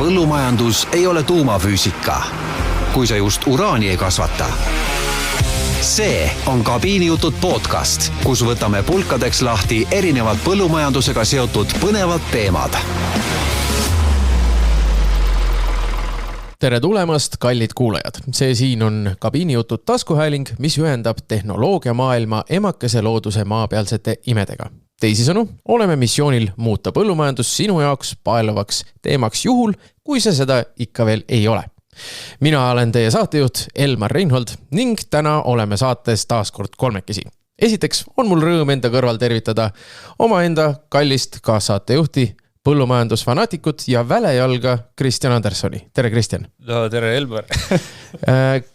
põllumajandus ei ole tuumafüüsika, kui sa just uraani ei kasvata. See on Kabiinijutud podcast, kus võtame pulkadeks lahti erinevad põllumajandusega seotud põnevad teemad. Tere tulemast, kallid kuulajad! See siin on Kabiinijutud taskuhääling, mis ühendab tehnoloogia maailma emakese looduse maapealsete imedega. Teisisõnu, oleme missioonil muuta põllumajandus sinu jaoks paelavaks teemaks juhul, kui see seda ikka veel ei ole. Mina olen teie saatejuht Elmar Reinhold ning täna oleme saates taas kord kolmekesi. Esiteks on mul rõõm enda kõrval tervitada omaenda kallist kaassaatejuhti, põllumajandusfanaatikut ja välejalga Kristjan Andersoni. Tere, Kristjan! No, tere, Elmar!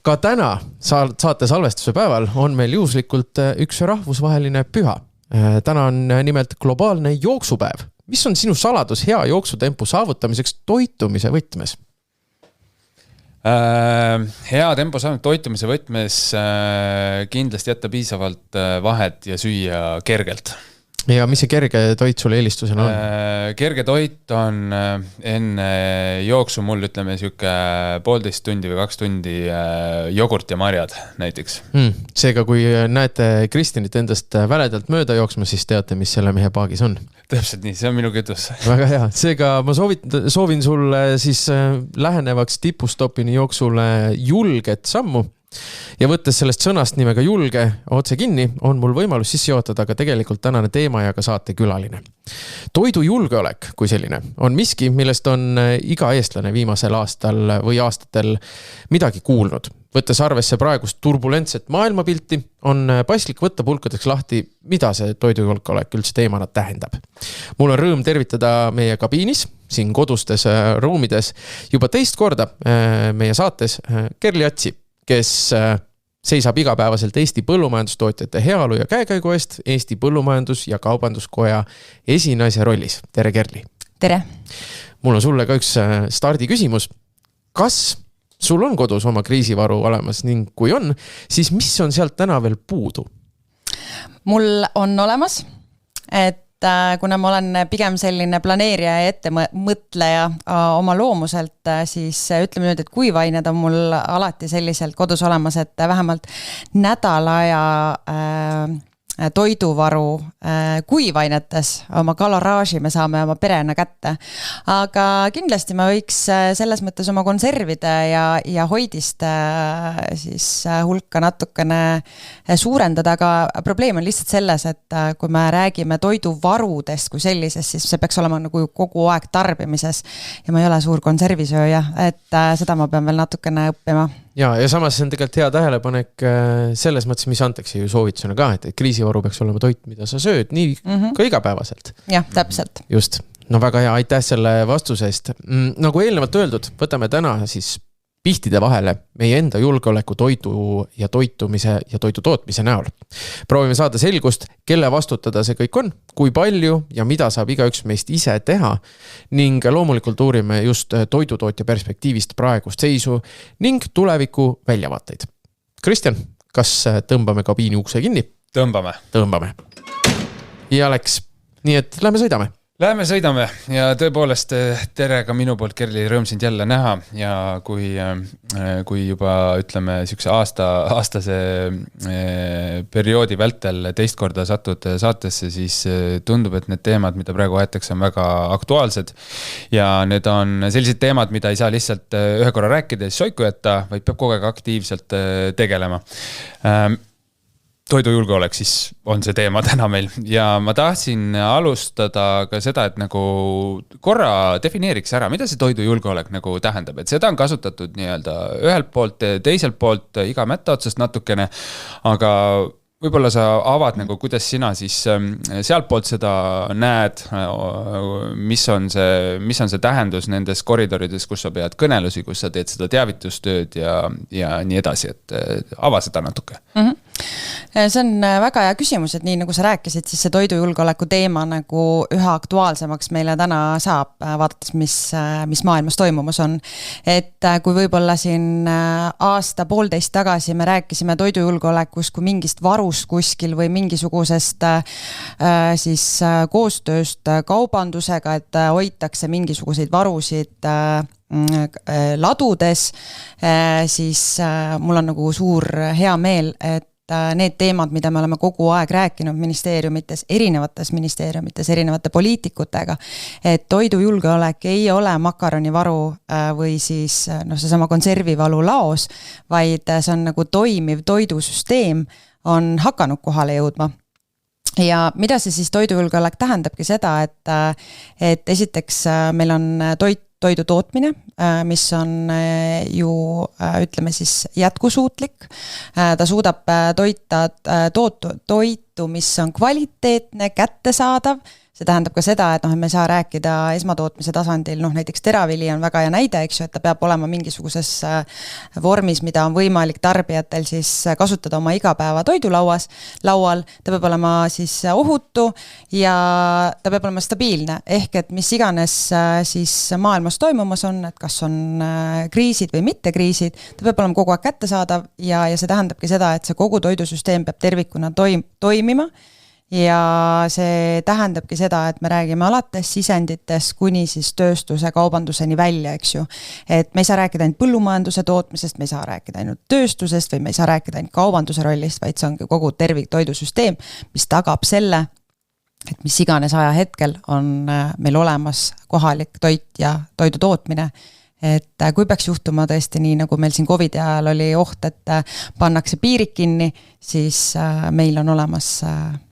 Ka täna saate salvestuse päeval on meil juhuslikult üks rahvusvaheline püha. Täna on nimelt globaalne jooksupäev. Mis on sinu saladus hea jooksutempu saavutamiseks toitumise võtmes? Hea tempo toitumise võtmes kindlasti jätta piisavalt vahet ja süüa kergelt. Ja mis see kerge toit sulle eelistusena on? Kerge toit on enne jooksu mul ütleme siuke 1,5 tundi või 2 tundi jogurt ja marjad näiteks. Seega kui näete Kristjanit endast väledalt mööda jooksma, siis teate, mis selle mehe paagis on. Täpselt nii, see on minu kütus. Väga hea. Seega ma soovin sulle siis lähenevaks tipustopini jooksule julget sammu. Ja võttes sellest sõnast nimega julge otse kinni, on mul võimalus sisse juhatada ka tegelikult tänane teema ja ka saate külaline. Toidu julgeolek kui selline on miski, millest on iga eestlane viimasel aastal või aastatel midagi kuulnud. Võttes arvesse praegust turbulentset maailmapilti, on paslik võtta pulkadeks lahti, mida see toidujulgeolek üldse teemana tähendab. Mul on rõõm tervitada meie kabiinis, siin kodustes ruumides, juba teist korda meie saates Kerli Atsi, kes seisab igapäevaselt Eesti põllumajandustootjate heaolu ja käekäigu eest Eesti põllumajandus- ja kaubanduskoja esinaise rollis. Tere, Kerli! Tere! Mul on sulle ka üks stardi küsimus. Kas sul on kodus oma kriisivaru olemas ning kui on, siis mis on sealt täna veel puudu? Mul on olemas, et kuna ma olen pigem selline planeerija ja ettemõtleja oma loomuselt, siis ütleme nüüd, et kuivained on mul alati selliselt kodus olemas, et vähemalt nädala aja toiduvaru kuivainetes oma kaloraaži me saame oma perena kätte. Aga kindlasti ma võiks selles mõttes oma konservide ja hoidiste siis hulka natukene suurendada, aga probleem on lihtsalt selles, et kui me räägime toiduvarudest kui sellisest, siis see peaks olema nagu kogu aeg tarbimises ja ma ei ole suur konservisööja, et seda ma pean veel natukene õppima. Ja samas see on tegelikult hea tähelepanek selles mõttes, mis antakse ju soovitusena ka, et kriisivaru peaks olema toit, mida sa sööd nii ka igapäevaselt. Jah, täpselt. Just. No väga hea, aitäh selle vastuse eest. Nagu eelnevalt öeldud, võtame täna siis pihtide vahele meie enda julgeoleku toidu ja toitumise ja toidu tootmise näol. Proovime saada selgust, kelle vastutada see kõik on, kui palju ja mida saab igaüks meist ise teha ning loomulikult uurime just toidutootja perspektiivist praegust seisu ning tuleviku väljavaateid. Kristjan, kas tõmbame kabiini ukse kinni? Tõmbame. Ja läks. Nii et lähme sõidame. Läheme sõidame ja tõepoolest tere ka minu poolt, Kerli, rõõm sind jälle näha ja kui juba ütleme siukse aastase perioodi vältel teist korda satud saatesse, siis tundub, et need teemad, mida praegu aetakse, on väga aktuaalsed ja need on sellised teemad, mida ei saa lihtsalt ühe korra rääkida ja soiku jätta, vaid peab kogu aeg aktiivselt tegelema. Toidujulgeolek siis on see teema täna meil ja ma tahtsin alustada ka seda, et nagu korra defineeriks ära, mida see toidujulgeolek nagu tähendab, et seda on kasutatud nii-öelda ühelt poolt, teiselt poolt iga mätta otsast natukene, aga võib-olla sa avad nagu, kuidas sina siis sealt poolt seda näed, mis on see tähendus nendes koridorides, kus sa pead kõnelusi, kus sa teed seda teavitustööd ja nii edasi, et ava seda natuke. See on väga hea küsimus, et nii nagu sa rääkisid, siis see toidujulgeoleku teema nagu üha aktuaalsemaks meile täna saab, vaadates, mis maailmas toimumas on. Et kui võib-olla siin aasta-poolteist tagasi me rääkisime toidujulgeolekust kui mingist varust kuskil või mingisugusest koostööst kaubandusega, et hoitakse mingisuguseid varusid ladudes, siis mul on nagu suur hea meel, et need teemad, mida me oleme kogu aeg rääkinud erinevates ministeeriumites, erinevate poliitikutega, et toidujulgeolek ei ole makaronivaru või siis seesama konservivalu laos, vaid see on nagu toimiv toidusüsteem on hakanud kohale jõudma. Ja mida see siis toidujulgeolek tähendabki seda, et esiteks meil on toidu tootmine, mis on ju, ütleme siis, jätkusuutlik. Ta suudab toita toitu, mis on kvaliteetne, kättesaadav. See tähendab ka seda, et me ei saa rääkida esmatootmise tasandil, näiteks teravili on väga hea näide, eks ju, et ta peab olema mingisuguses vormis, mida on võimalik tarbijatel siis kasutada oma igapäeva toidulaual. Ta peab olema siis ohutu ja ta peab olema stabiilne, ehk et mis iganes siis maailmas toimumas on, et kas on kriisid või mitte kriisid, ta peab olema kogu aeg kättesaadav ja see tähendabki seda, et see kogu toidusüsteem peab tervikuna toimima. Ja see tähendabki seda, et me räägime alates sisenditest kuni siis tööstuse kaubanduseni välja, eks ju. Et me ei saa rääkida ainult põllumajanduse tootmisest, me ei saa rääkida ainult tööstusest või me ei saa rääkida ainult kaubanduse rollist, vaid see on kogu tervik toidusüsteem, mis tagab selle, et mis iganes ajahetkel on meil olemas kohalik toit ja toidu tootmine. Et kui peaks juhtuma tõesti nii, nagu meil siin COVID ajal oli oht, et pannakse piirid kinni, siis meil on olemas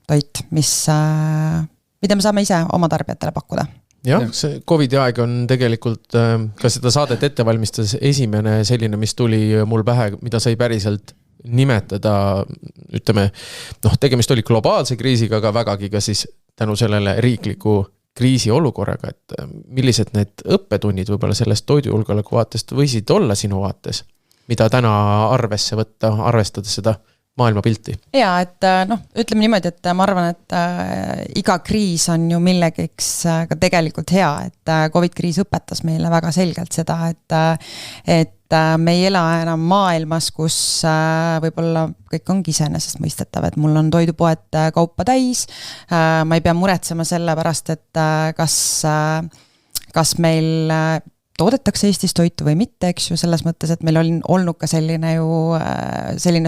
toit, mida me saame ise oma tarbijatele pakkuda. Jah, see COVID aeg on tegelikult ka seda saadet ette valmistas esimene selline, mis tuli mul pähe, mida sai päriselt nimetada, ütleme, tegemist oli globaalse kriisiga, aga vägagi ka siis tänu sellele riikliku kriisiolukorraga, et millised need õppetunnid võib-olla sellest toidujulgeoleku vaatest võisid olla sinu vaates, mida täna arvesse võtta, arvestades seda maailmapilti? Ja, et ütleme niimoodi, et ma arvan, et iga kriis on ju millegiks ka tegelikult hea, et COVID-kriis õpetas meile väga selgelt seda, et me ei ela enam maailmas, kus võib-olla kõik ongi iseenesest mõistetav, et mul on toidupoed kaupa täis, ma ei pea muretsema selle pärast, et kas meil toodetakse Eestis toitu või mitte, eks ju, selles mõttes, et meil on olnud ka selline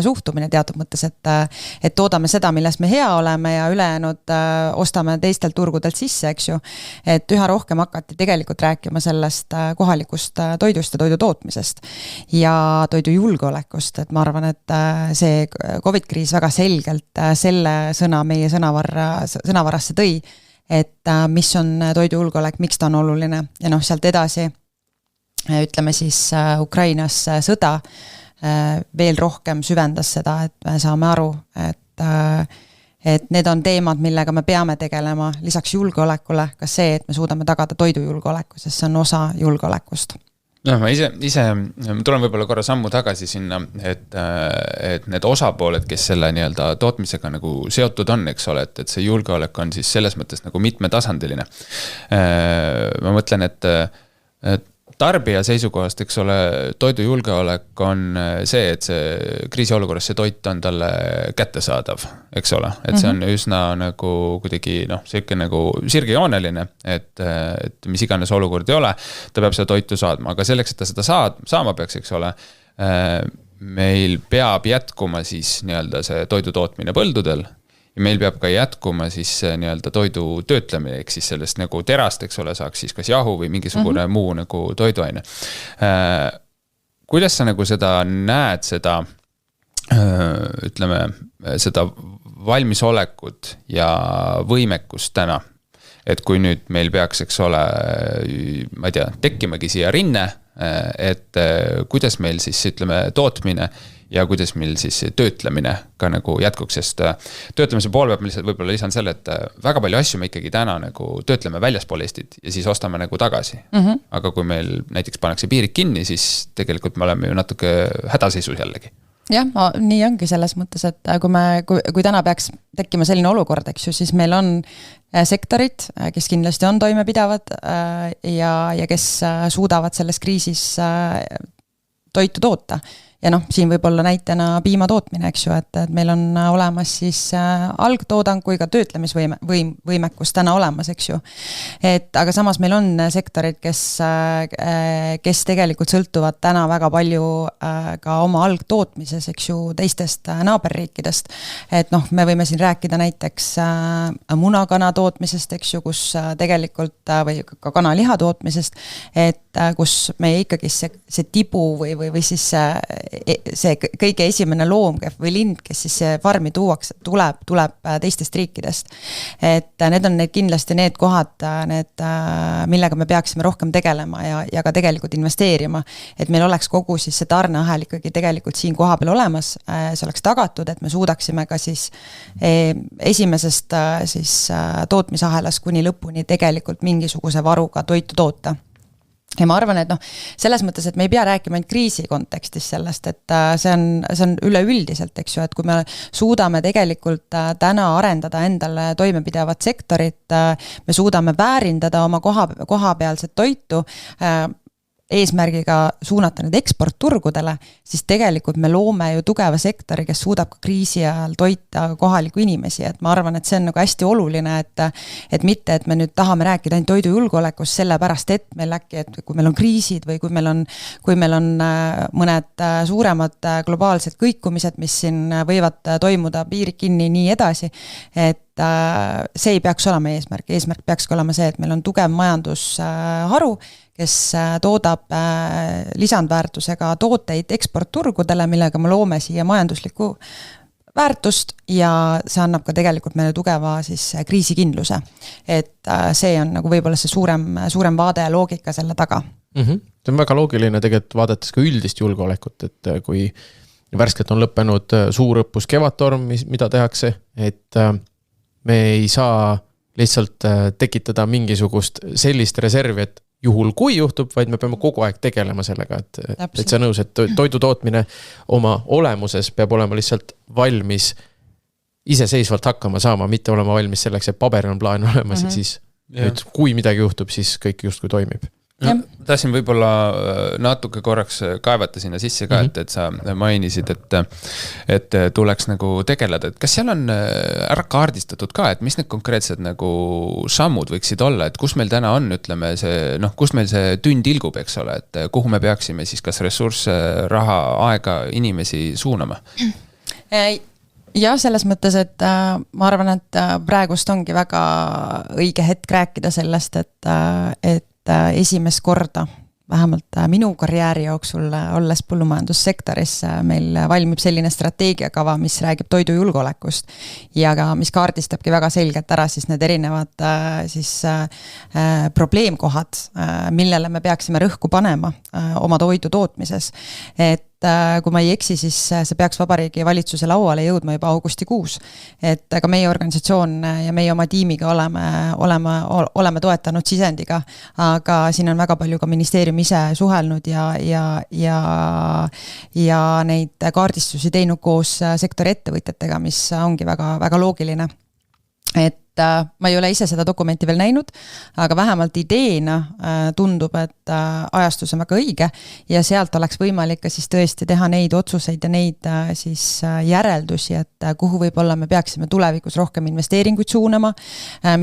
suhtumine teatud mõttes, et toodame seda, milles me hea oleme ja ülejäänud ostame teistelt turgudelt sisse, eks ju, et üha rohkem hakati tegelikult rääkima sellest kohalikust toidust ja toidu tootmisest ja toidu julgeolekust, et ma arvan, et see COVID-kriis väga selgelt selle sõna meie sõnavarasse tõi, et mis on toidu julgeolek, miks ta on oluline ja sealt edasi ütleme siis Ukrainas sõda veel rohkem süvendas seda, et me saame aru, et need on teemad, millega me peame tegelema lisaks julgeolekule, ka see, et me suudame tagada toidujulgeoleku, sest see on osa julgeolekust. Ma tulen võib-olla korra sammu tagasi sinna, et need osapooled, kes selle nii-öelda tootmisega nagu seotud on, eks ole, et see julgeolek on siis selles mõttes nagu mitmetasandiline. Ma mõtlen, et tarbija seisukohast, eks ole, toidujulgeolek on see, et see kriisiolukorras see toit on talle kättesaadav, eks ole. Et see on üsna nagu kuidagi, selline nagu sirgjooneline, et mis iganes olukord ei ole, ta peab seda toitu saadma. Aga selleks, et ta seda saama peaks, eks ole, meil peab jätkuma siis nii-öelda see toidu tootmine põldudel. Ja meil peab ka jätkuma siis nii-öelda toidu töötlemine, eks siis sellest nagu terast, eks ole, saaks siis kas jahu või mingisugune muu nagu toiduaine. Kuidas sa nagu seda näed, seda, ütleme, seda valmisolekut ja võimekust täna? Et kui nüüd meil peaks, eks ole, ma ei tea, tekkimagi siia rinne, et kuidas meil siis, ütleme, tootmine ja kuidas meil siis töötlemine ka nagu jätkuks, sest töötlemise pool peab võib-olla lisan selle, et väga palju asju me ikkagi täna nagu töötleme väljaspool Eestit ja siis ostame nagu tagasi. Aga kui meil näiteks pannakse piirid kinni, siis tegelikult me oleme ju natuke hädaseisus jällegi. Jah, nii ongi selles mõttes, et kui täna peaks tekkima selline olukord, eks ju, siis meil on sektorid, kes kindlasti on toimepidavad ja kes suudavad selles kriisis toitu toota. noh, siin võib olla näitena piimatootmine, eks ju, et meil on olemas siis algtoodang kui ka töötlemisvõimekus täna olemas, eks ju. Aga samas meil on sektorid, kes tegelikult sõltuvad täna väga palju ka oma algtootmises, eks ju, teistest naaberriikidest. Et noh, me võime siin rääkida näiteks munakana tootmisest, eks ju, kus tegelikult, või ka kanaliha tootmisest, et kus meie ikkagi see tibu või siis see kõige esimene loom või lind, kes siis farmi tuleb teistest riikidest. Et need on kindlasti need kohad, millega me peaksime rohkem tegelema ja ka tegelikult investeerima, et meil oleks kogu siis see tarneahel ikkagi tegelikult siin koha peal olemas, see oleks tagatud, et me suudaksime ka siis esimesest siis tootmisahelas kuni lõpuni tegelikult mingisuguse varuga toitu toota. Ja ma arvan, et noh, selles mõttes, et me ei pea rääkima ainult kriisi kontekstis sellest, et see on üleüldiselt, eks ju, et kui me suudame tegelikult täna arendada endale toimepidevat sektorit, me suudame väärindada oma kohapealset toitu, eesmärgiga suunata need eksportturgudele, siis tegelikult me loome ju tugeva sektori, kes suudab ka kriisi ajal toita kohaliku inimesi, et ma arvan, et see on nagu hästi oluline, et mitte, et me nüüd tahame rääkida ainult toidujulgeolekust sellepärast, et meil äkki, et kui meil on kriisid või kui meil on mõned suuremad globaalsed kõikumised, mis siin võivad toimuda piirid kinni nii edasi, et see ei peaks olema eesmärk peaks olema see, et meil on tugev majandusharu, kes toodab lisandväärtusega tooteid eksportturgudele, millega me loome siia majanduslikku väärtust ja see annab ka tegelikult meile tugeva siis kriisikindluse. Et see on nagu võib-olla see suurem vaade ja loogika selle taga. See on väga loogiline tegelikult vaadates ka üldist julgeolekut, et kui värskelt on lõppenud suurõppus Kevadtorm, mida tehakse, et me ei saa lihtsalt tekitada mingisugust sellist reservi, et juhul kui juhtub, vaid me peame kogu aeg tegelema sellega, et see nõus, et toidu tootmine oma olemuses peab olema lihtsalt valmis iseseisvalt hakkama saama, mitte olema valmis selleks, et paber on plaan olemas ja siis nüüd, kui midagi juhtub, siis kõik justkui toimib. No, tahtsin võib-olla natuke korraks kaevata sinna sisse ka, et sa mainisid, et tuleks nagu tegeleda, et kas seal on ära kaardistatud ka, et mis need konkreetsed nagu sammud võiksid olla, et kus meil täna on, ütleme see, noh, kus meil see tünn tilgub, eks ole, et kuhu me peaksime siis kas ressursse, raha, aega, inimesi suunama? Ja selles mõttes, et ma arvan, et praegust ongi väga õige hetk rääkida sellest, et esimest korda, vähemalt minu karjääri jooksul olles põllumajandussektoris, meil valmib selline strateegiakava, mis räägib toidujulgeolekust ja ka mis kaardistabki väga selgelt ära siis need erinevad siis probleemkohad, millele me peaksime rõhku panema oma toidu tootmises. Et kui ma ei eksi, siis see peaks Vabariigi valitsuse lauale jõudma juba augustikuus. Et ka meie organisatsioon ja meie oma tiimiga oleme toetanud sisendiga, aga siin on väga palju ka ministeerium ise suhelnud ja neid kaardistusi teinud koos sektori ettevõtjatega, mis ongi väga, väga loogiline. Et ma ei ole ise seda dokumenti veel näinud, aga vähemalt ideena tundub, et ajastus on väga õige ja sealt oleks võimalik ka siis tõesti teha neid otsuseid ja neid siis järeldusi, et kuhu võib-olla me peaksime tulevikus rohkem investeeringuid suunama,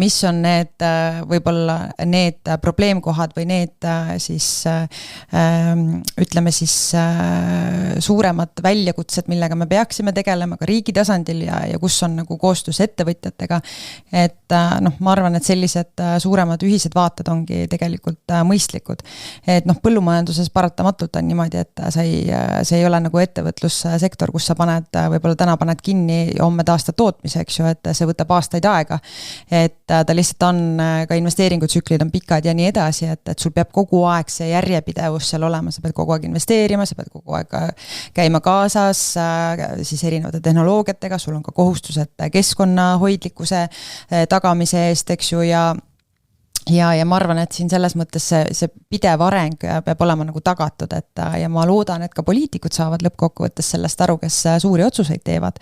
mis on need võib-olla need probleemkohad või need siis ütleme siis suuremad väljakutsed, millega me peaksime tegelema ka riigi tasandil ja kus on nagu koostöös ettevõtjatega, et noh, ma arvan, et sellised suuremad ühised vaated ongi tegelikult mõistlikud. Et noh, põllumajanduses paratamatult on niimoodi, et see ei ole nagu ettevõtlussektor, kus sa võib-olla täna paned kinni ja homme taastad tootmise, eks ju, et see võtab aastaid aega. Et ta lihtsalt on, ka investeeringutsüklid on pikad ja nii edasi, et sul peab kogu aeg see järjepidevus seal olema, sa pead kogu aeg investeerima, sa pead kogu aeg käima kaasas siis erinevate tehnoloogiatega, sul on ka kohustused keskkonnahoidlikkuse tagamise eest, eks ju, ja ma arvan, et siin selles mõttes see pidev areng peab olema nagu tagatud, et ja ma loodan, et ka poliitikud saavad lõppkokkuvõttes sellest aru, kes suuri otsuseid teevad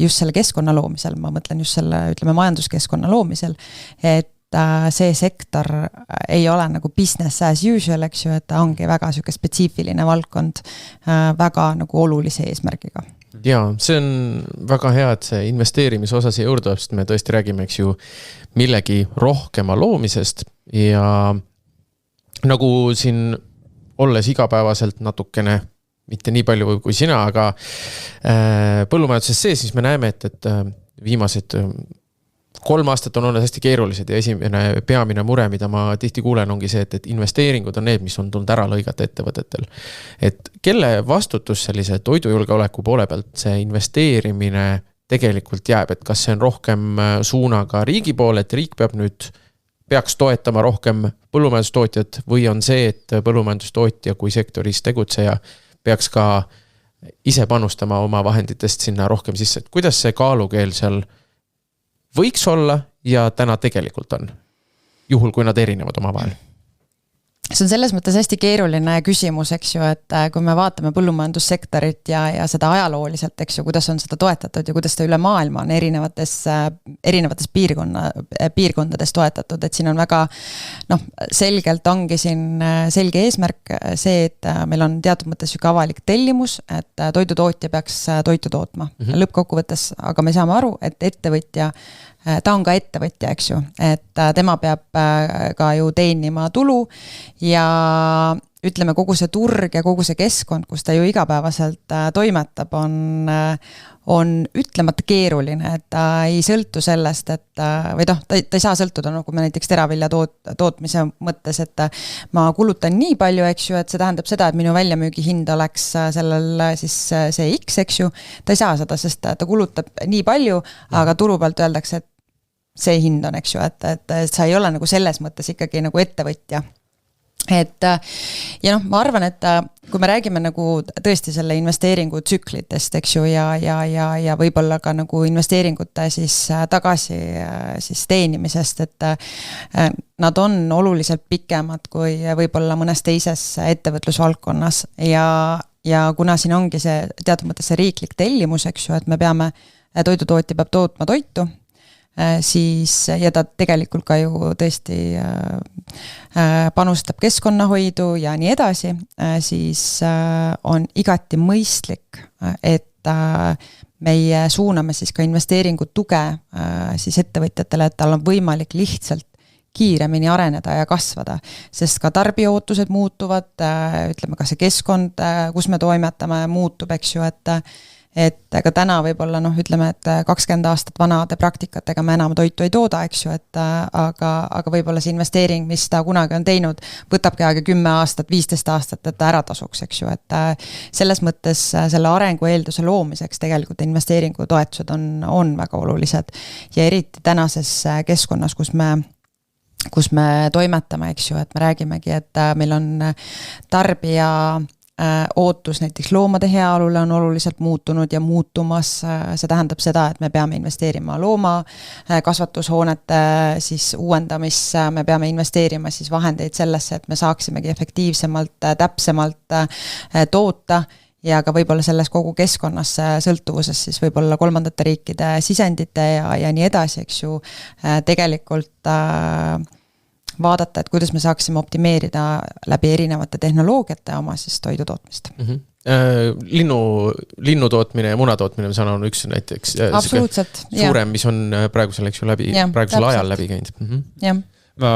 just selle keskkonna loomisel, ma mõtlen just selle, ütleme, majanduskeskkonna loomisel, et see sektor ei ole nagu business as usual, eks ju, et ta ongi väga selline spetsiifiline valdkond väga nagu olulise eesmärgiga. Ja, see on väga hea, et see investeerimise osa siia juurde, sest me tõesti räägime, eks ju, millegi rohkema loomisest ja nagu siin olles igapäevaselt natukene, mitte nii palju kui sina, aga põllumajanduses see, siis me näeme, et viimased 3 aastat on olnud hästi keerulised ja esimene peamine mure, mida ma tihti kuulen, ongi see, et investeeringud on need, mis on tulnud ära lõigata ettevõtetel. Et kelle vastutus sellise toidujulgeoleku poole pealt see investeerimine tegelikult jääb, et kas see on rohkem suunaga riigi poole, et riik peaks toetama rohkem põllumajandustootjad või on see, et põllumajandustootja kui sektoris tegutseja peaks ka ise panustama oma vahenditest sinna rohkem sisse, et kuidas see kaalukeel seal võiks olla ja täna tegelikult on, juhul kui nad erinevad oma vahel? See on selles mõttes hästi keeruline küsimus, eks ju, et kui me vaatame põllumajandussektorit ja seda ajalooliselt, eks ju, kuidas on seda toetatud ja kuidas ta üle maailma on erinevates piirkondades toetatud, et siin on väga, selgelt ongi siin selge eesmärk see, et meil on teatud mõttes juba avalik tellimus, et toidutootja peaks toitu tootma lõppkokkuvõttes, aga me saame aru, et ettevõtja ta on ka ettevõtja, eks ju, et tema peab ka ju teenima tulu ja ütleme, kogu see turg ja kogu see keskkond, kus ta ju igapäevaselt toimetab, on ütlemata keeruline, et ta ei sõltu sellest, et ta ei saa sõltuda, nagu me näiteks teravilja tootmise mõttes, et ma kulutan nii palju, eks ju, et see tähendab seda, et minu väljamüügi hind oleks sellel siis see X, eks ju, ta ei saa seda, sest ta kulutab nii palju, aga turu pealt öeldakse, et see hind on, eks ju, et sa ei ole nagu selles mõttes ikkagi nagu ettevõtja. Et ja ma arvan, et kui me räägime nagu tõesti selle investeeringu tsüklitest, eks ju, ja võib-olla ka nagu investeeringute siis tagasi siis teenimisest, et nad on oluliselt pikemad kui võib-olla mõnes teises ettevõtlusvaldkonnas ja kuna siin ongi see teatud mõttes see riiklik tellimus, eks ju, et me peame, toidutootja peab tootma toitu, siis, ja ta tegelikult ka ju tõesti panustab keskkonnahoidu ja nii edasi, siis on igati mõistlik, et meie suuname siis ka investeeringu tuge siis ettevõtjatele, et tal on võimalik lihtsalt kiiremini areneda ja kasvada, sest ka tarbijaootused muutuvad, ütleme ka see keskkond, kus me toimetame, muutub, eks ju, et ka täna võib-olla ütleme, et 20 aastat vanade praktikatega me enam toitu ei tooda, eks ju, et aga võib-olla see investeering, mis ta kunagi on teinud, võtabki aega 10 aastat, 15 aastat, et ta ära tasuks, eks ju, et selles mõttes selle arengu eelduse loomiseks tegelikult investeeringutoetused on väga olulised ja eriti tänases keskkonnas, kus me toimetame, eks ju, et me räägimegi, et meil on tarbija ootus näiteks loomade heaolule on oluliselt muutunud ja muutumas, see tähendab seda, et me peame investeerima looma kasvatushoonete siis uuendamisse, me peame investeerima siis vahendeid sellesse, et me saaksimegi efektiivsemalt, täpsemalt toota ja ka võib-olla selles kogu keskkonnas sõltuvuses siis võib-olla kolmandate riikide sisendite ja nii edasi, eks ju, tegelikult vaadata, et kuidas me saaksime optimeerida läbi erinevate tehnoloogiate oma siis toidu tootmist. Linnu tootmine ja muna tootmine, mis on üks näiteks absoluutselt, suurem, mis on praegusel, eks ju, praegusel ajal läbi käinud. Ma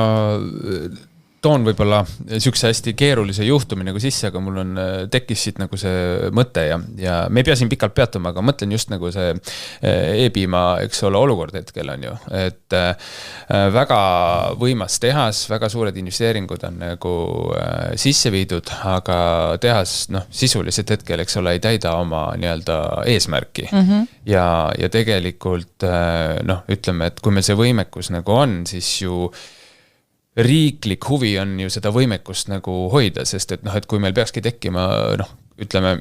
toon võib-olla sükse hästi keerulise juhtumi nagu sisse, aga mul tekkis siit nagu see mõte ja me ei pea siin pikalt peatuma, aga mõtlen just nagu see e-piima, eks ole, olukord hetkel on ju, et väga võimas tehas, väga suured investeeringud on nagu sisse viidud, aga tehas sisuliselt hetkel, eks ole, ei täida oma nii-öelda eesmärki ja tegelikult ütleme, et kui meil see võimekus nagu on, siis ju riiklik huvi on ju seda võimekust nagu hoida, sest et kui meil peakski tekkima, ütleme,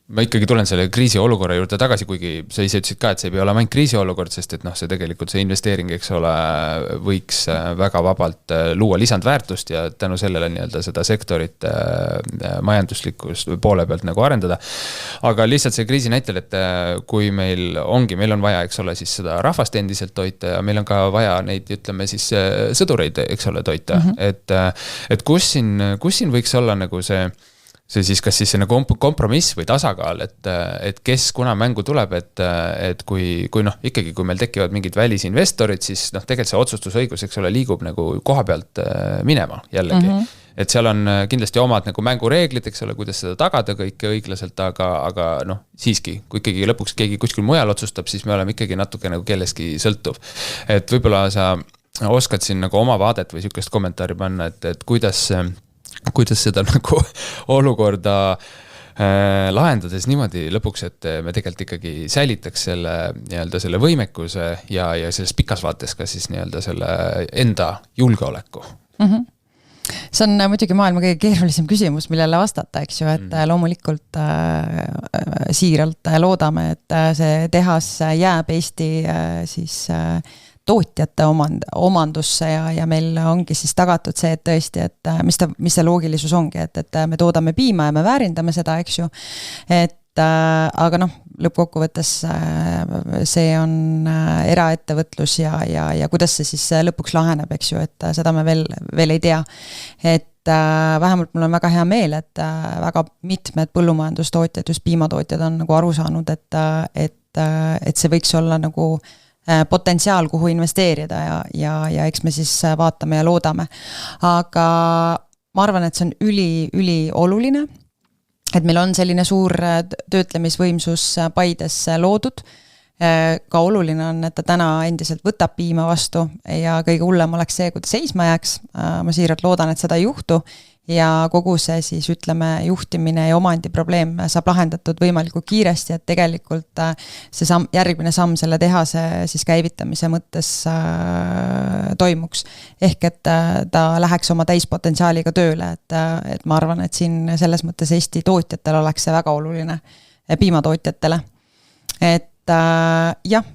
ma ikkagi tulen selle kriisiolukorra juurde tagasi, kuigi sa ise ütlesid ka, et see ei pea olema ainult kriisiolukord, sest et noh, see tegelikult see investeering, eks ole, võiks väga vabalt luua lisandväärtust ja tänu sellele nii-öelda seda sektorit majanduslikust poole pealt nagu arendada. Aga lihtsalt see kriisi näitel, et kui meil on vaja, eks ole, siis seda rahvast endiselt toita ja meil on ka vaja neid, ütleme siis sõdureid, eks ole, toita. Et kus siin võiks olla nagu see siis kas siis see nagu kompromiss või tasakaal, et kes kuna mängu tuleb, et kui noh, ikkagi kui meil tekivad mingid välisinvestorid, siis noh, tegelikult see otsustusõigus, eks ole, liigub nagu koha pealt minema jällegi. Et seal on kindlasti omad nagu mängureeglid, eks ole, kuidas seda tagada kõike õiglaselt, aga noh, siiski, kui ikkagi lõpuks keegi kuskil mujal otsustab, siis me oleme ikkagi natuke nagu kelleski sõltuv. Et võib-olla sa oskad siin nagu oma vaadet või sükest kommentaari panna, et kuidas seda nagu olukorda lahendades niimoodi lõpuks, et me tegelikult ikkagi säilitaks selle võimekuse ja selles pikas vaates ka siis nii-öelda selle enda julgeoleku. See on muidugi maailma kõige keerulisem küsimus, millele vastata, eks ju, et loomulikult siiralt loodame, et see tehas jääb Eesti siis tootjate omandusse ja meil ongi siis tagatud see, et tõesti, et mis see loogilisus ongi, et me toodame piima ja me väärindame seda, eks ju, aga noh, lõppkokkuvõttes see on eraettevõtlus ja kuidas see siis lõpuks laheneb, eks ju, et seda me veel ei tea, et vähemalt mul on väga hea meel, et väga mitmed põllumajandustootjad, just piimatootjad on nagu aru saanud, et see võiks olla nagu potentsiaal, kuhu investeerida ja eks me siis vaatame ja loodame. Aga ma arvan, et see on üli oluline, et meil on selline suur töötlemisvõimsus Paides loodud. Ka oluline on, et ta täna endiselt võtab piima vastu ja kõige hullem oleks see, kui ta seisma jääks. Ma siiralt loodan, et seda ei juhtu ja kogu see siis ütleme juhtimine ja omandi probleem saab lahendatud võimalikult kiiresti, et tegelikult see järgmine samm selle tehase siis käivitamise mõttes toimuks. Ehk et ta läheks oma täispotentsiaaliga tööle, et ma arvan, et siin selles mõttes Eesti tootjatel oleks see väga oluline piimatootjatele. Et jah,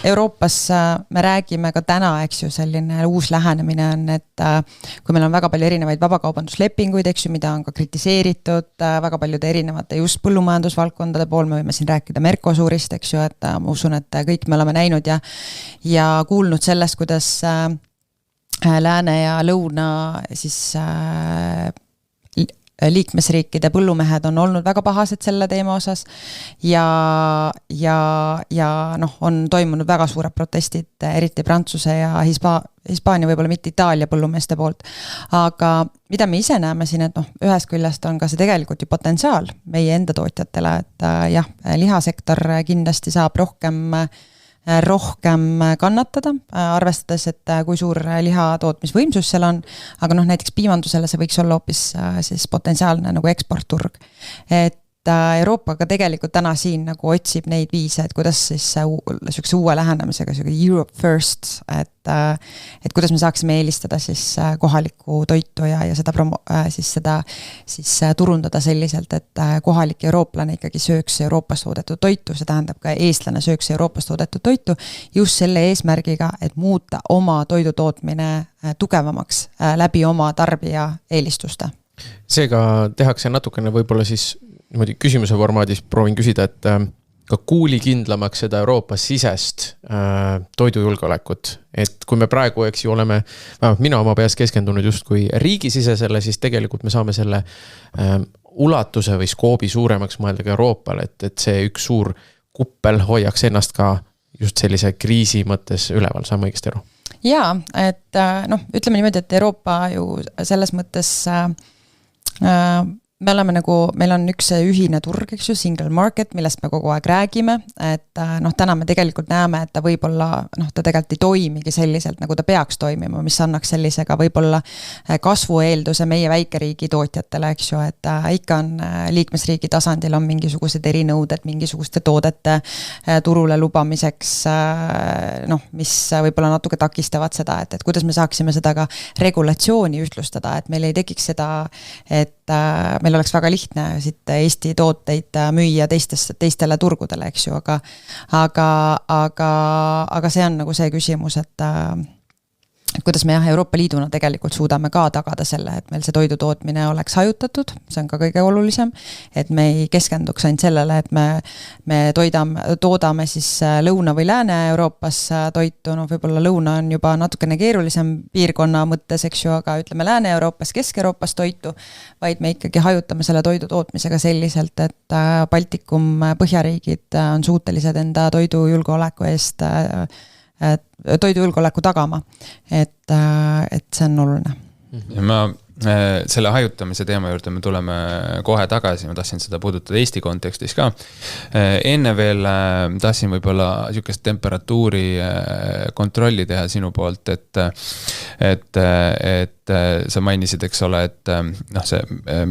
Euroopas me räägime ka täna, eks ju, selline uus lähenemine on, et kui meil on väga palju erinevaid vabakaubanduslepinguid, eks ju, mida on ka kritiseeritud väga paljude erinevate just põllumajandusvaldkondade pool, me võime siin rääkida Mercosurist, eks ju, et ma usun, et kõik me oleme näinud ja kuulnud sellest, kuidas lääne ja lõuna siis liikmesriikide põllumehed on olnud väga pahased selle teema osas ja noh, on toimunud väga suured protestid, eriti Prantsuse ja Hispaania, võib-olla mitte Itaalia põllumeeste poolt. Aga mida me ise näeme siin, et noh, ühest küljest on ka see tegelikult ju potentsiaal meie enda tootjatele, et jah, lihasektor kindlasti saab rohkem kannatada, arvestades, et kui suur liha tootmisvõimsus seal on, aga noh, näiteks piimandusele see võiks olla hoopis siis potentsiaalne nagu eksportturg. Et Euroopa ka tegelikult täna siin nagu otsib neid viise, et kuidas siis selline uue lähenemisega Europe first, et kuidas me saaksime eelistada siis kohalikku toitu ja seda siis turundada selliselt, et kohalik eurooplane ikkagi sööks Euroopas toodetud toitu, see tähendab ka eestlane sööks Euroopas toodetud toitu just selle eesmärgiga, et muuta oma toidutootmine tugevamaks läbi oma tarbija eelistuste. Seega tehakse natukene võib-olla siis niimoodi küsimuse formaadis proovin küsida, et ka kuulikindlamaks seda Euroopa sisest toidujulgeolekut. Et kui me praegu, eks ju, oleme, mina oma peas keskendunud justkui riigisisesele, siis tegelikult me saame selle ulatuse või skoobi suuremaks mõelda ka Euroopale, et see üks suur kuppel hoiaks ennast ka just sellise kriisi mõttes üleval, saame õigesti aru? Jaa, et noh, ütleme niimoodi, et Euroopa ju selles mõttes me oleme nagu, meil on üks ühine turg, eks ju, single market, millest me kogu aeg räägime, et noh, täna me tegelikult näeme, et ta võib-olla, noh, ta tegelikult ei toimigi selliselt, nagu ta peaks toimima, mis annaks sellisega võib-olla kasvueelduse meie väikeriigi tootjatele, eks ju, et ikka on liikmesriigi tasandil on mingisugused erinõuded, mingisuguste toodete turule lubamiseks, mis võib-olla natuke takistavad seda, et kuidas me saaksime seda ka regulatsiooni ühtlustada, et meil ei tekiks seda, et meil oleks väga lihtne siit Eesti tooteid müüa teistele turgudele, eks ju, aga see on nagu see küsimus, et kuidas me Euroopa Liiduna tegelikult suudame ka tagada selle, et meil see toidutootmine oleks hajutatud, see on ka kõige olulisem, et me ei keskenduks ainult sellele, et me toodame siis Lõuna- või Lääne-Euroopas toitu, võib-olla lõuna on juba natukene keerulisem piirkonna mõttes, eks ju, aga ütleme Lääne-Euroopas, Kesk-Euroopas toitu, vaid me ikkagi hajutame selle toidu tootmisega selliselt, et Baltikum, Põhjariigid on suutelised enda toidujulgeoleku eest toidujulgeoleku tagama, et see on oluline. Ja ma selle hajutamise teema juurde me tuleme kohe tagasi, ma tahtsin seda puudutada Eesti kontekstis ka. Enne veel tahtsin võib-olla niisugust temperatuuri kontrolli teha sinu poolt, et sa mainisid, eks ole, et see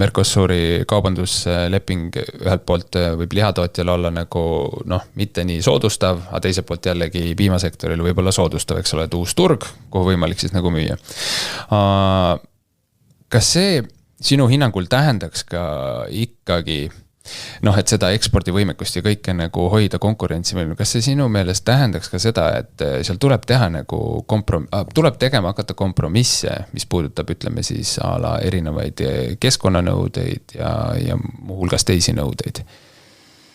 Mercosuri kaubandusleping ühelt poolt võib lihatootjal olla nagu mitte nii soodustav, aga teiselt poolt jällegi piimasektoril võib olla soodustav, eks ole, et uus turg, kuhu võimalik siis nagu müüa. Kas see sinu hinnangul tähendaks ka ikkagi, et seda ekspordivõimekust ja kõike nagu hoida konkurentsivõimel, kas see sinu meelest tähendaks ka seda, et seal tuleb teha nagu tuleb tegema hakata kompromisse, mis puudutab, ütleme siis erinevaid keskkonnanõudeid ja muuhulgas teisi nõudeid?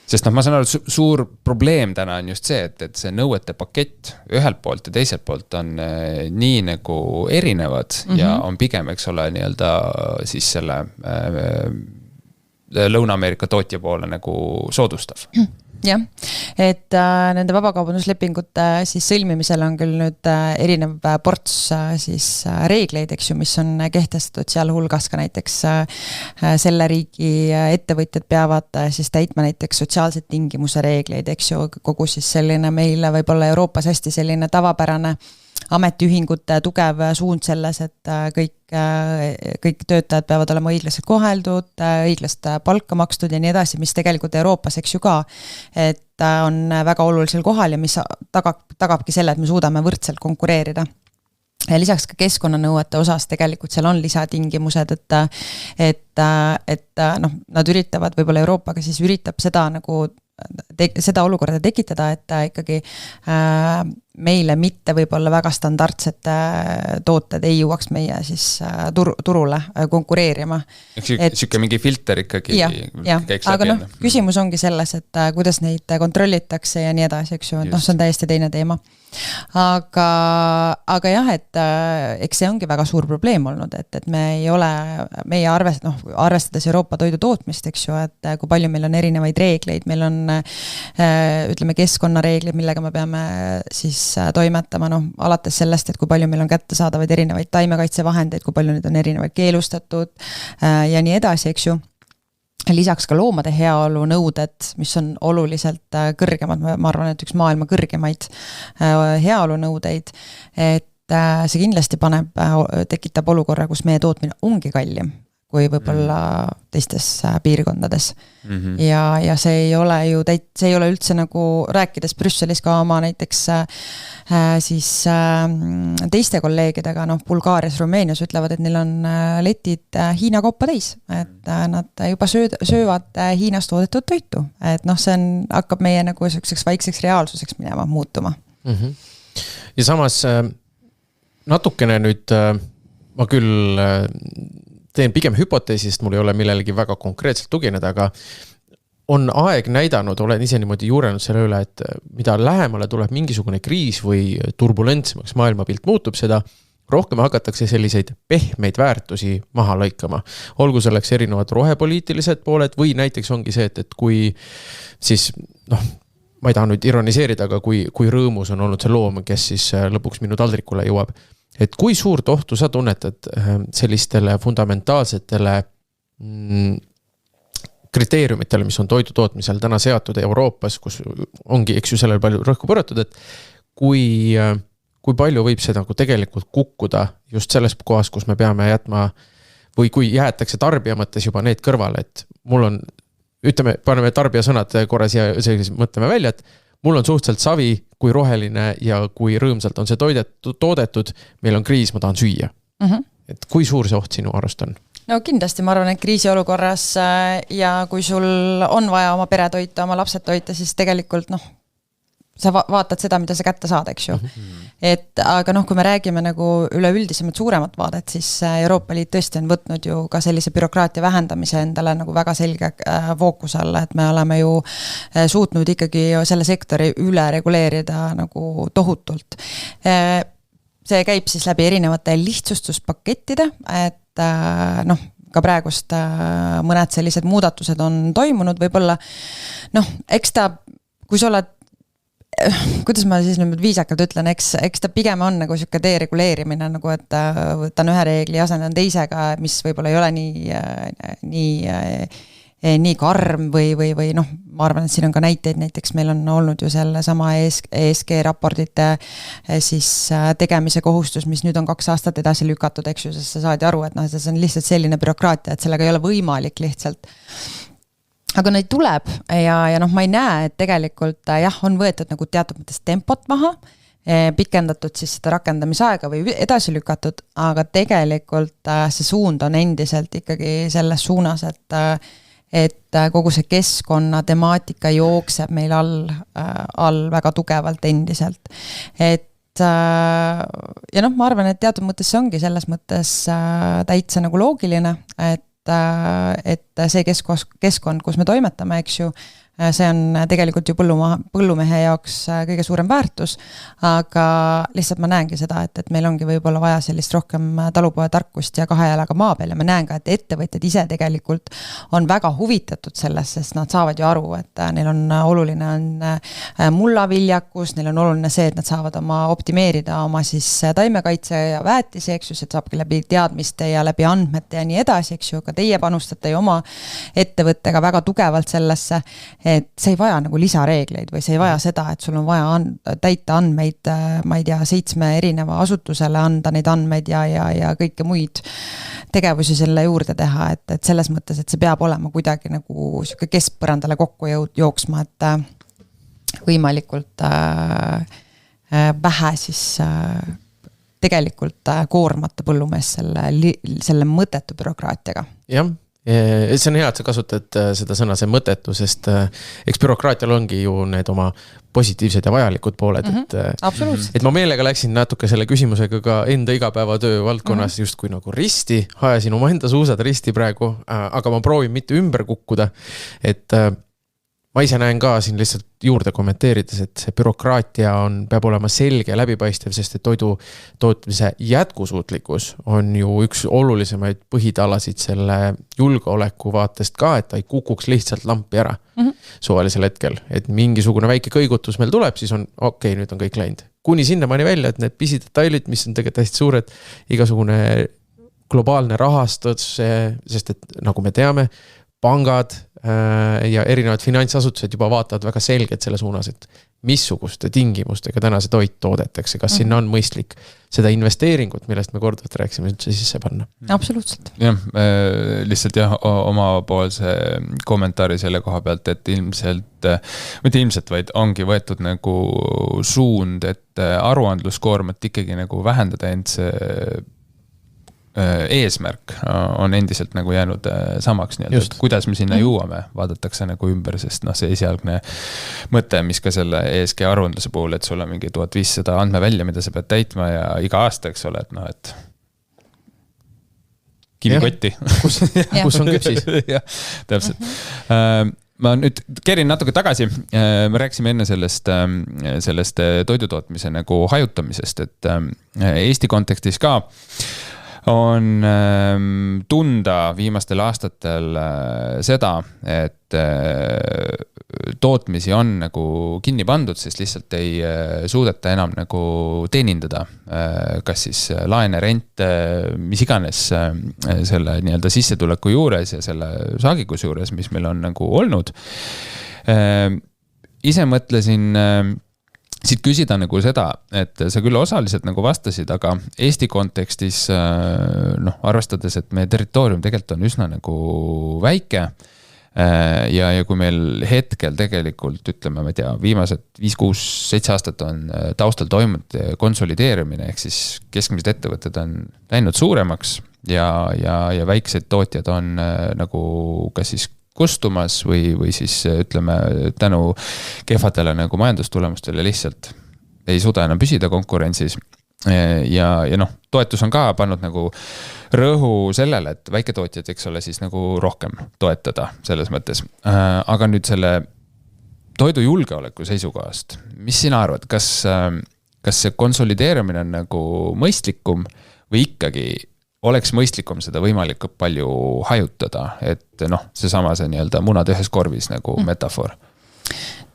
Sest ma saan aru, suur probleem täna on just see, et see nõuete pakett ühelt poolt ja teiselt poolt on nii nagu erinevad ja on pigem, eks ole, nii-öelda siis selle Lõuna-Ameerika tootja poole nagu soodustav. Jah, et nende vabakaubanduslepingute siis sõlmimisel on küll nüüd erinev ports siis reegleid, eks ju, mis on kehtestatud seal hulgas ka näiteks selle riigi ettevõtjad peavad siis täitma näiteks sotsiaalsed tingimuse reegleid, eks ju, kogu siis selline meil võib-olla Euroopas hästi selline tavapärane ametiühingute tugev suund selles, et kõik töötajad peavad olema õiglaselt koheldud, õiglast palka makstud ja nii edasi, mis tegelikult Euroopas, eks ju ka, et on väga olulisel kohal ja mis tagabki selle, et me suudame võrdselt konkureerida. Ja lisaks ka keskkonnanõuete osas tegelikult seal on lisatingimused, et nad üritavad, võib-olla Euroopaga siis üritab seda nagu seda olukorda tekitada, et ikkagi meile mitte võib-olla väga standardsed tooted ei jõuaks meie siis turule konkureerima. Siuke mingi filter ikkagi. Ja, aga küsimus ongi selles, et kuidas neid kontrollitakse ja nii edasi, eks ju, et see on täiesti teine teema. Aga jah, et eks see ongi väga suur probleem olnud, et me ei ole, meie arvestades Euroopa toidu tootmist, eks ju, et kui palju meil on erinevaid reegleid, meil on ütleme keskkonnareeglid, millega me peame siis toimetama, alates sellest, et kui palju meil on kättesaadavaid erinevaid taimekaitsevahendeid, kui palju need on erinevaid keelustatud ja nii edasi, eks ju. Lisaks ka loomade heaolu nõuded, mis on oluliselt kõrgemad, ma arvan, et üks maailma kõrgemaid heaolu nõudeid, et see kindlasti tekitab olukorra, kus meie tootmine ongi kallim kui võib-olla teistes piirkondades. Ja see ei ole ju see ei ole üldse nagu rääkides Brüsselis ka oma näiteks siis teiste kolleegidega, Bulgaarias, Rumeenias ütlevad, et neil on letid Hiina kaupa täis, et nad juba söövad Hiinas toodetud toitu, et see hakkab meie nagu selliseks vaikseks reaalsuseks minema, muutuma. Ja samas natukene nüüd ma küll teen pigem hüpoteesist, mul ei ole millelegi väga konkreetselt tugineda, aga on aeg näidanud, olen ise niimoodi juurenud selle üle, et mida lähemale tuleb mingisugune kriis või turbulentsemaks maailmapilt muutub, seda rohkem hakatakse selliseid pehmeid väärtusi maha lõikama. Olgu selleks erinevad rohepoliitilised pooled või näiteks ongi see, et kui siis, ma ei taha nüüd ironiseerida, aga kui rõõmus on olnud see loom, kes siis lõpuks minu taldrikule jõuab. Et kui suurt ohtu sa tunnetad sellistele fundamentaalsetele kriteeriumitele, mis on toidu tootmisel täna seatud Euroopas, kus ongi, eks ju, sellel palju rõhku põratud, et kui palju võib see nagu tegelikult kukkuda just selles kohas, kus me peame jätma või kui jäetakse tarbija mõttes juba need kõrvale, et mul on, ütleme, paneme tarbija sõnad korras ja mõtleme välja, et mul on suhteliselt savi, kui roheline ja kui rõõmsalt on see toodetud, meil on kriis, ma tahan süüa. Et kui suur see oht sinu arust on? No kindlasti ma arvan, et kriisiolukorras ja kui sul on vaja oma pere toita, oma lapsed toita, siis tegelikult sa vaatad seda, mida sa kätte saad, eks ju. Et aga kui me räägime nagu üleüldisemalt suuremat vaadet, siis Euroopa Liit tõesti on võtnud ju ka sellise bürokraatia vähendamise endale nagu väga selge fookuse alla, et me oleme ju suutnud ikkagi selle sektori üle reguleerida nagu tohutult. See käib siis läbi erinevate lihtsustuspakettide, et ka praegust mõned sellised muudatused on toimunud, võib-olla eks ta, kui sa oled, kuidas ma siis nüüd viisakalt ütlen, eks ta pigem on nagu siuke dereguleerimine, nagu et võtan ühe reegli ja asendan teisega, mis võib-olla ei ole nii karm või ma arvan, et siin on ka näiteid, näiteks meil on olnud ju selle sama ESG raportite siis tegemise kohustus, mis nüüd on 2 aastat edasi lükatud, eks ju, sest sa saad aru, et see on lihtsalt selline bürokraatia, et sellega ei ole võimalik lihtsalt. Aga neid tuleb ja ma ei näe, et tegelikult on võetud nagu teatud mõttes tempot maha, pikendatud siis seda rakendamisaega või edasi lükatud, aga tegelikult see suund on endiselt ikkagi selles suunas, et kogu see keskkonna temaatika jookseb meil all väga tugevalt endiselt. Ja ma arvan, et teatud mõttes see ongi selles mõttes täitsa nagu loogiline, et see keskkond, kus me toimetame, eks ju, see on tegelikult ju põllumehe jaoks kõige suurem väärtus, aga lihtsalt ma näengi seda, et meil ongi võib-olla vaja sellist rohkem talupoja tarkust ja 2 jalaga maa peal ja ma näen ka, et ettevõtjad ise tegelikult on väga huvitatud sellest, sest nad saavad ju aru, et neil on oluline mullaviljakus, neil on oluline see, et nad saavad optimeerida oma siis taimekaitse ja väetisi, eks ju, see saabki läbi teadmiste ja läbi andmete ja nii edasi, eks ju, ka teie panustate ju oma ettevõttega väga tugevalt sellesse, et see ei vaja nagu lisareegleid või see ei vaja seda, et sul on vaja täita andmeid, ma ei tea, 7 erineva asutusele anda neid andmeid ja kõike muid tegevusi selle juurde teha, et selles mõttes, et see peab olema kuidagi nagu siuke keskpõrandale kokku jooksma, et võimalikult vähe siis tegelikult koormata põllumees selle mõttetu bürokraatiaga. Jah. See on hea, et sa kasutad seda sõna, see mõttetu, sest eks bürokraatial ongi ju need oma positiivsed ja vajalikud pooled. Absoluutselt. Et ma meelega läksin natuke selle küsimusega ka enda igapäevatöö valdkonnas just kui nagu risti, hajasin oma enda suusad risti praegu, aga ma proovin mitte ümber kukkuda, et ma ise näen ka siin lihtsalt juurde kommenteerides, et see bürokraatia peab olema selge ja läbipaistev, sest et toidu tootmise jätkusuutlikkus on ju üks olulisemaid põhitalasid selle julgeoleku vaatest ka, et ta ei kukuks lihtsalt lampi ära suvalisel hetkel. Et mingisugune väike kõigutus meil tuleb, siis on okei, nüüd on kõik läinud. Kuni sinnamaani välja, et need pisidetailid, mis on tegelikult hästi suured, igasugune globaalne rahastus, sest et nagu me teame, pangad ja erinevad finantsasutused juba vaatavad väga selgelt selle suunas, et missuguste tingimustega täna see toit toodetakse, kas sinna on mõistlik seda investeeringut, millest me korduvalt rääksime üldse sisse panna. Absoluutselt. Jah, lihtsalt omapoolse kommentaari selle koha pealt, et mitte ilmselt, vaid ongi võetud nagu suund, et aruandluskoormat ikkagi nagu vähendada, ent see eesmärk on endiselt nagu jäänud samaks, et kuidas me sinna jõuame, vaadatakse nagu ümber, sest see esialgne mõte, mis ka selle ESG aruandluse puhul, et sul on mingi 1500 andmevälja, mida sa pead täitma ja iga aasta, eks ole, et kinikotti. Kus on küpsis? Jah, täpselt. Ma nüüd kerin natuke tagasi, me rääksime enne sellest toidutootmise nagu hajutamisest, et Eesti kontekstis ka on tunda viimastel aastatel seda, et tootmisi on nagu kinni pandud, sest lihtsalt ei suudeta enam nagu teenindada, kas siis laene, rent, mis iganes selle nii-öelda sissetuleku juures ja selle saagikuse juures, mis meil on nagu olnud. Ise mõtlesin siit küsida nagu seda, et sa küll osaliselt nagu vastasid, aga Eesti kontekstis arvestades, et meie territoorium tegelikult on üsna nagu väike, ja kui meil hetkel tegelikult ütleme, ma ei tea, viimased 5, 6, 7 aastat on taustal toimunud konsolideerimine, ehk siis keskmised ettevõtted on läinud suuremaks ja väiksed tootjad on nagu kas siis kustumas või siis ütleme tänu kehvadele nagu majandustulemustele lihtsalt ei suuda enam püsida konkurentsis. Ja toetus on ka pannud nagu rõhu sellele, et väiketootjad, eks ole, siis nagu rohkem toetada selles mõttes. Aga nüüd selle toidujulgeoleku seisukohast, mis sina arvad, kas see konsolideerimine on nagu mõistlikum või ikkagi oleks mõistlikum seda võimalikult palju hajutada, et seesama see nii-öelda munad ühes korvis nagu metafoor?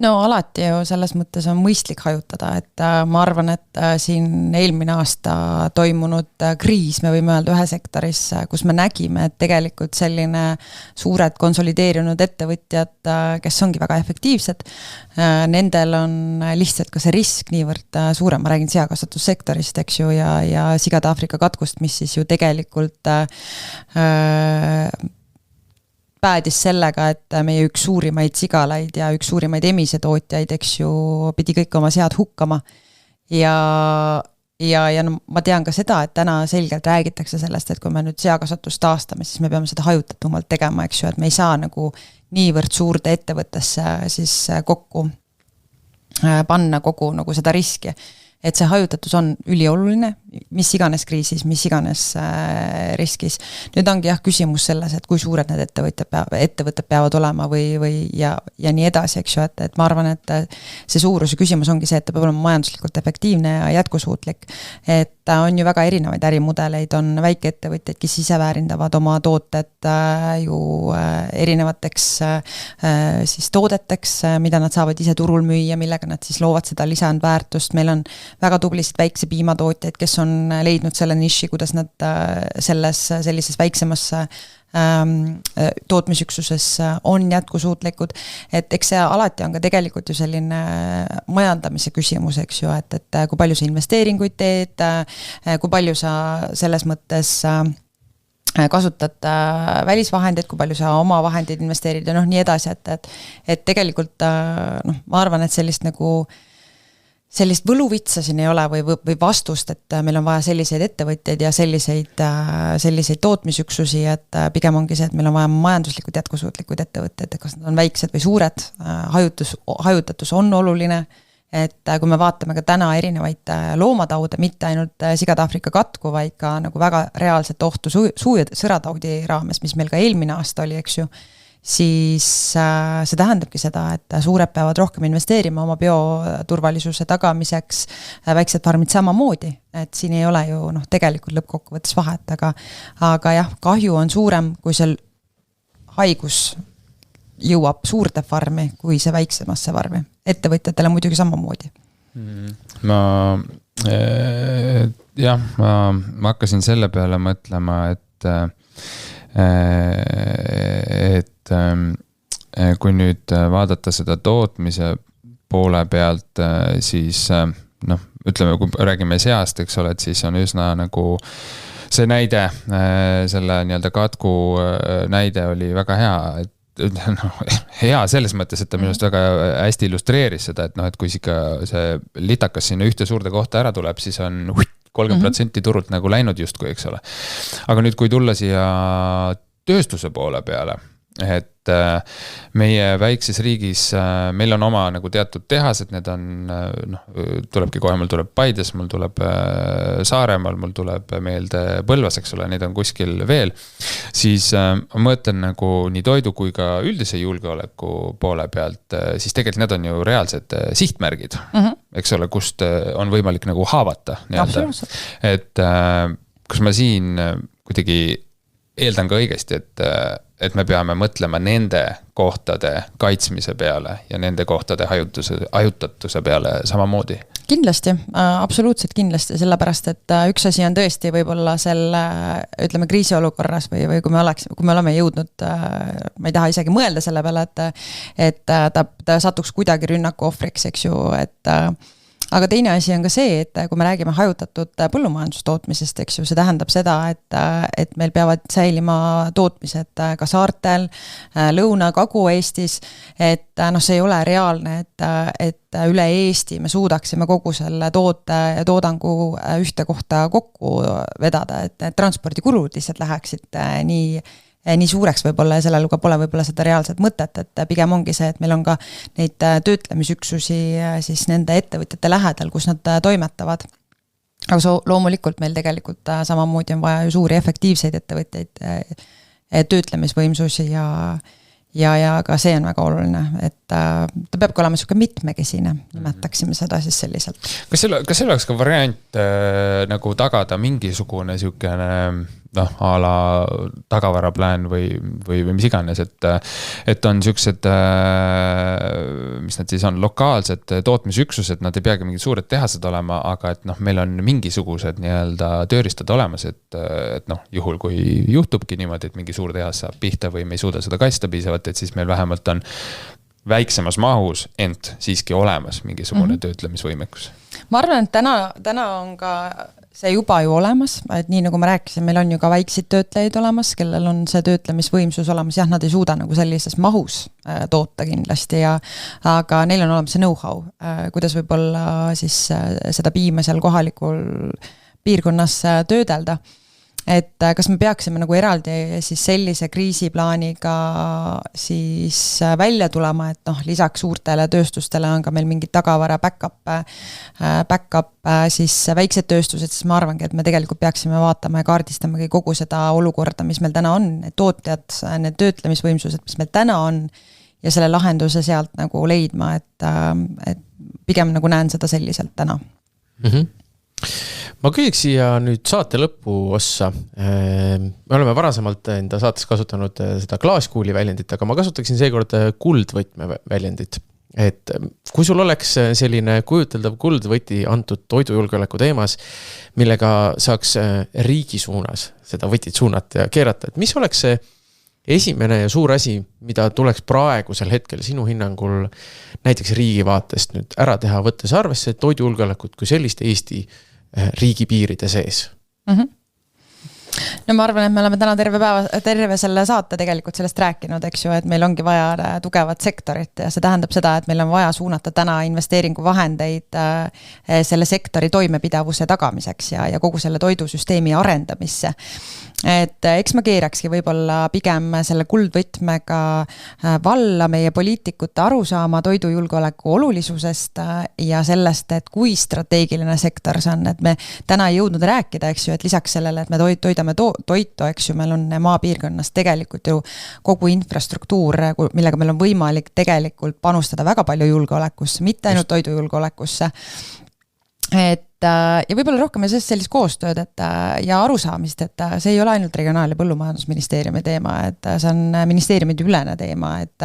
No alati ju selles mõttes on mõistlik hajutada, et ma arvan, et siin eelmine aasta toimunud kriis, me võime öelda ühe sektoris, kus me nägime, et tegelikult selline suured konsolideerinud ettevõtjad, kes ongi väga efektiivsed, nendel on lihtsalt ka see risk niivõrd suurem, ma räägin seakasvatussektorist, eks ju, ja sigade Aafrika katkust, mis siis ju tegelikult päädis sellega, et meie üks suurimaid sigalaid ja üks suurimaid emisetootjaid, eks ju, pidi kõik oma sead hukkama. Ja ma tean ka seda, et täna selgelt räägitakse sellest, et kui me nüüd seakasvatust taastame, siis me peame seda hajutatult tegema, eks ju, et me ei saa nagu niivõrd suurde ettevõttesse siis kokku panna kogu nagu seda riski. Et see hajutatus on ülioluline, mis iganes kriisis, mis iganes riskis. Nüüd ongi küsimus selles, et kui suured need ettevõtted peavad olema ja nii edasi, eks ju, et ma arvan, et see suuruse küsimus ongi see, et ta peab olema majanduslikult efektiivne ja jätkusuutlik. Et on ju väga erinevaid ärimudeleid, on väikeettevõtjaid, kes ise väärindavad oma tooted ju erinevateks siis toodeteks, mida nad saavad ise turul müüa, millega nad siis loovad seda lisandväärtust. Meil on väga tublisid väikse piimatootjaid, kes on leidnud selle niši, kuidas nad sellises väiksemas tootmisüksuses on jätkusuutlikud, et eks see alati on ka tegelikult ju selline majandamise küsimus, eks ju, et kui palju sa investeeringuid teed, kui palju sa selles mõttes kasutad välisvahendeid, kui palju sa oma vahendeid investeerid ja nii edasi, et tegelikult ma arvan, et sellist võluvitsa siin ei ole või vastust, et meil on vaja selliseid ettevõtjaid ja selliseid tootmisüksusi, et pigem ongi see, et meil on vaja majanduslikud jätkusuutlikud ettevõtted, kas nad on väiksed või suured, hajutatus on oluline, et kui me vaatame ka täna erinevaid loomataude, mitte ainult sigade Aafrika katku, vaid ka nagu väga reaalset ohtu suu- ja sõrataudi raames, mis meil ka eelmine aasta oli, eks ju, siis see tähendabki seda, et suured peavad rohkem investeerima oma bioturvalisuse tagamiseks, väiksed farmid samamoodi, et siin ei ole ju tegelikult lõppkokkuvõttes vahet, aga jah, kahju on suurem, kui see haigus jõuab suurde farmi, kui see väiksemasse farmi. Ettevõtjatele muidugi samamoodi. Ma hakkasin selle peale mõtlema, et kui nüüd vaadata seda tootmise poole pealt, siis ütleme, kui räägime seast, eks ole, et siis on üsna nagu see näide, selle nii-öelda katku näide oli väga hea, et hea selles mõttes, et ta minust väga hästi illustreeris seda, et kui see litakas sinna ühte suurde kohta ära tuleb, siis on 30% turult nagu läinud justkui, eks ole. Aga nüüd, kui tulla siia tööstuse poole peale, et meie väikses riigis, meil on oma nagu teatud tehased, need on, tulebki kohe, mul tuleb Paides, mul tuleb Saaremaal, mul tuleb meelde Põlvas, eks ole, neid on kuskil veel, siis ma mõtlen nagu nii toidu kui ka üldise julgeoleku poole pealt, siis tegelikult need on ju reaalsed sihtmärgid, eks ole, kust on võimalik nagu haavata. Et kas ma siin kuidagi eeldan ka õigesti, et me peame mõtlema nende kohtade kaitsmise peale ja nende kohtade hajutatuse peale samamoodi? Kindlasti, absoluutselt kindlasti, sellepärast, et üks asi on tõesti võib-olla selle, ütleme, kriisiolukorras või kui me oleme jõudnud, ma ei taha isegi mõelda selle peale, et ta satuks kuidagi rünnaku ohvriks, eks ju, aga teine asi on ka see, et kui me räägime hajutatud põllumajandustootmisest, eks ju, see tähendab seda, et meil peavad säilima tootmised ka saartel, Lõuna-, Kagu-Eestis, et see ei ole reaalne, et üle Eesti me suudaksime kogu selle toodangu ühte kohta kokku vedada, et need transpordikulud lihtsalt läheksid nii suureks võib-olla ja sellel ka pole võib-olla seda reaalset mõtet, et pigem ongi see, et meil on ka neid töötlemisüksusi siis nende ettevõtjate lähedal, kus nad toimetavad. Aga loomulikult meil tegelikult samamoodi on vaja ju suuri efektiivseid ettevõtteid, töötlemisvõimsusi ja ka see on väga oluline, et ta peabki olema selline mitmekesine, nimetaksime seda siis selliselt. Kas see oleks ka variant nagu tagada mingisugune selline a la tagavaraplaan või mis iganes, et on sellised, mis nad siis on, lokaalsed tootmisüksused, nad ei peagi mingid suured tehased olema, aga et meil on mingisugused nii-öelda tööristad olemas, et juhul kui juhtubki niimoodi, et mingi suur tehas saab pihta või me ei suuda seda kaitsta piisavalt, et siis meil vähemalt on väiksemas mahus, ent siiski olemas mingisugune töötlemisvõimekus. Ma arvan, et täna on ka see juba ju olemas, et nii nagu ma rääkisin, meil on ju ka väikseid töötlejaid olemas, kellel on see töötlemisvõimsus olemas, jah, nad ei suuda nagu sellises mahus toota kindlasti, aga neil on olemas see know-how, kuidas võib-olla siis seda piima seal kohalikul piirkonnas töödelda. Et kas me peaksime nagu eraldi siis sellise kriisiplaaniga siis välja tulema, et lisaks suurtele tööstustele on ka meil mingi tagavara backup siis väiksed tööstused, siis ma arvangi, et me tegelikult peaksime vaatama ja kaardistamagi kogu seda olukorda, mis meil täna on, need tootjad, need töötlemisvõimsused, mis meil täna on ja selle lahenduse sealt nagu leidma, et pigem nagu näen seda selliselt täna. Ma küsiks siia nüüd saate lõppu ossa. Me oleme varasemalt enda saates kasutanud seda klaaskuuli väljendit, aga ma kasutaksin seekord kuldvõtme väljendit. Et kui sul oleks selline kujuteldav kuldvõti antud toidujulgeoleku teemas, millega saaks riigi suunas seda võtit suunata ja keerata, et mis oleks see esimene ja suur asi, mida tuleks praegusel hetkel sinu hinnangul näiteks riigi vaatest nüüd ära teha, võttes arvesse toidujulgeolekut kui sellist Eesti riigi piiride sees? No ma arvan, et me oleme täna terve selle saate tegelikult sellest rääkinud, eks ju, et meil ongi vaja tugevat sektorit ja see tähendab seda, et meil on vaja suunata täna investeeringuvahendeid selle sektori toimepidavuse tagamiseks ja kogu selle toidusüsteemi arendamisse. Et eks ma keerakski võib-olla pigem selle kuldvõtmega valla meie poliitikute arusaama toidujulgeoleku olulisusest ja sellest, et kui strateegiline sektor see on, et me täna ei jõudnud rääkida, eks ju, et lisaks sellele, et me toidame toitu, eks ju, meil on maapiirkonnas tegelikult ju kogu infrastruktuur, millega meil on võimalik tegelikult panustada väga palju julgeolekusse, mitte ainult toidujulgeolekusse. Ja võib-olla rohkem sellist koostööd ja arusaamist, et see ei ole ainult regionaal- ja põllumajandusministeeriumi teema, et see on ministeeriumide ülene teema, et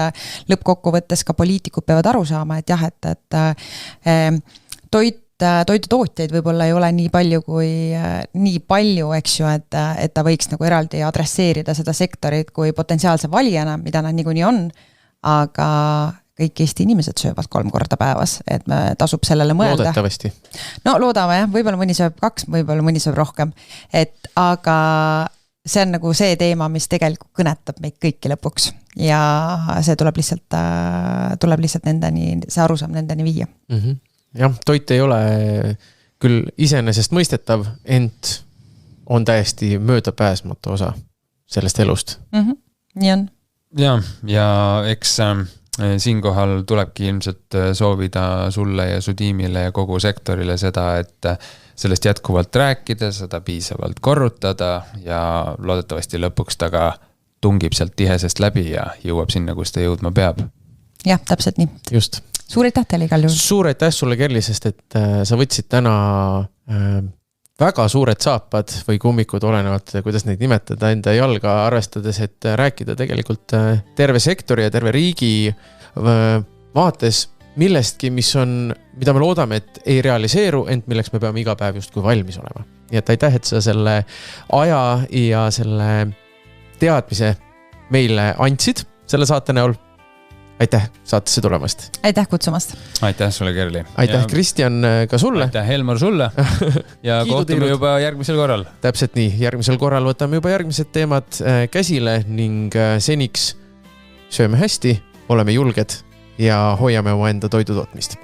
lõppkokkuvõttes ka poliitikud peavad aru saama, et jah, et toidutootjaid võib-olla ei ole nii palju, eks ju, et ta võiks nagu eraldi adresseerida seda sektorit kui potentsiaalse valijana, mida nad niikuinii on, aga kõik Eesti inimesed söövad 3 korda päevas, et me tasub sellele mõelda. Loodetavasti. No loodame jah, võib-olla mõni sööb 2, võib-olla mõni sööb rohkem, aga see on nagu see teema, mis tegelikult kõnetab meid kõiki lõpuks ja see tuleb lihtsalt nendeni, see arusaam nendeni viia. Jah, toit ei ole küll iseenesest mõistetav, ent on täiesti möödapääsmatu osa sellest elust. Nii on. Ja eks siinkohal tulebki ilmselt soovida sulle ja su tiimile ja kogu sektorile seda, et sellest jätkuvalt rääkida, seda piisavalt korrutada ja loodetavasti lõpuks ta ka tungib sealt tihesest läbi ja jõuab sinna, kus ta jõudma peab. Jah, täpselt nii. Just. Suur aitäh teile igal juhul. Suur aitäh sulle, Kerli, sest et sa võtsid täna väga suured saapad või kummikud olenevalt, kuidas neid nimetada enda jalga, arvestades, et rääkida tegelikult terve sektori ja terve riigi vaates millestki, mida me loodame, et ei realiseeru, ent milleks me peame iga päev justkui valmis olema. Nii et aitäh, et sa selle aja ja selle teadmise meile andsid selle saate näol. aitäh saatesse tulemast. Aitäh kutsumast. Aitäh sulle, Kerli. Aitäh, Kristjan, ka sulle. Aitäh, Helmar, sulle. Ja kohtume juba järgmisel korral. Täpselt nii, järgmisel korral võtame juba järgmised teemad käsile ning seniks sööme hästi, oleme julged ja hoiame oma enda toidutootmist.